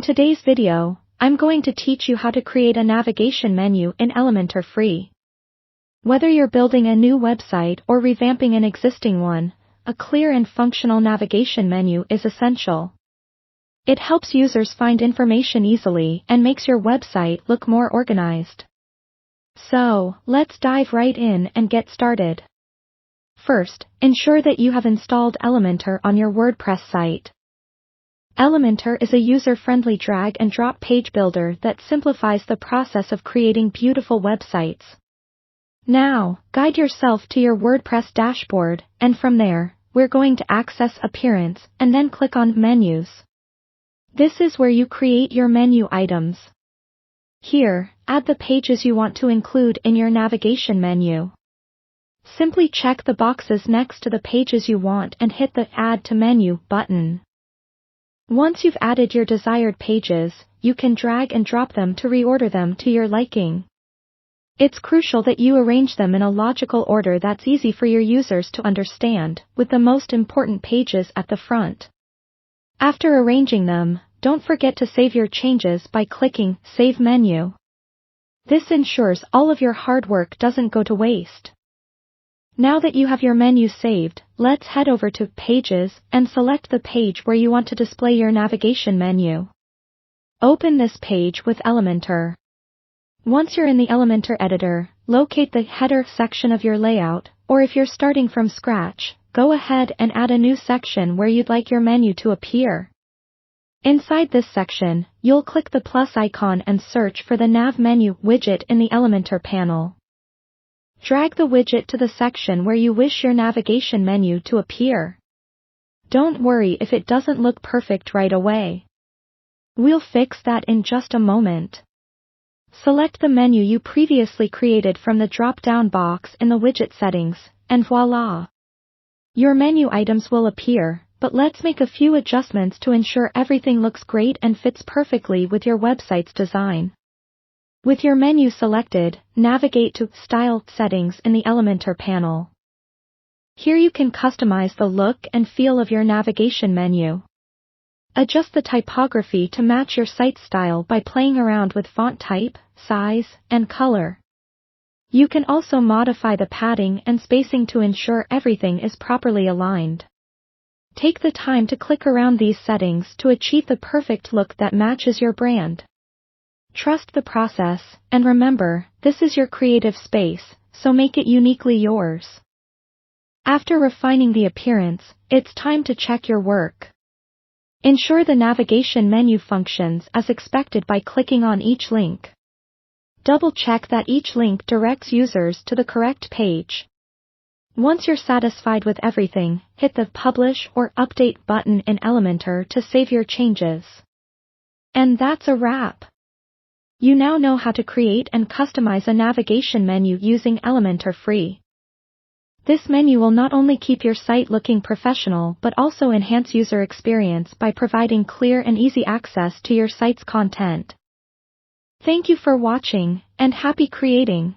today's video, I'm going to teach you how to create a navigation menu in Elementor free. Whether you're building a new website or revamping an existing one, a clear and functional navigation menu is essential. It helps users find information easily and makes your website look more organized. So, let's dive right in and get started. First, ensure that you have installed Elementor on your WordPress site. Elementor is a user-friendly drag-and-drop page builder that simplifies the process of creating beautiful websites. Now, guide yourself to your WordPress dashboard, and from there, we're going to access Appearance and then click on Menus. This is where you create your menu items. Here, add the pages you want to include in your navigation menu. Simply check the boxes next to the pages you want and hit the Add to Menu button. Once you've added your desired pages, you can drag and drop them to reorder them to your liking. It's crucial that you arrange them in a logical order that's easy for your users to understand, with the most important pages at the front. After arranging them, don't forget to save your changes by clicking Save Menu. This ensures all of your hard work doesn't go to waste. Now that you have your menu saved, let's head over to Pages and select the page where you want to display your navigation menu. Open this page with Elementor. Once you're in the Elementor editor, locate the header section of your layout, or if you're starting from scratch, go ahead and add a new section where you'd like your menu to appear. Inside this section, you'll click the plus icon and search for the Nav Menu widget in the Elementor panel. Drag the widget to the section where you wish your navigation menu to appear. Don't worry if it doesn't look perfect right away. We'll fix that in just a moment. Select the menu you previously created from the drop-down box in the widget settings, and voila! Your menu items will appear, but let's make a few adjustments to ensure everything looks great and fits perfectly with your website's design. With your menu selected, navigate to Style Settings in the Elementor panel. Here you can customize the look and feel of your navigation menu. Adjust the typography to match your site style by playing around with font type, size, and color. You can also modify the padding and spacing to ensure everything is properly aligned. Take the time to click around these settings to achieve the perfect look that matches your brand. Trust the process, and remember, this is your creative space, so make it uniquely yours. After refining the appearance, it's time to check your work. Ensure the navigation menu functions as expected by clicking on each link. Double-check that each link directs users to the correct page. Once you're satisfied with everything, hit the Publish or Update button in Elementor to save your changes. And that's a wrap. You now know how to create and customize a navigation menu using Elementor free. This menu will not only keep your site looking professional but also enhance user experience by providing clear and easy access to your site's content. Thank you for watching, and happy creating!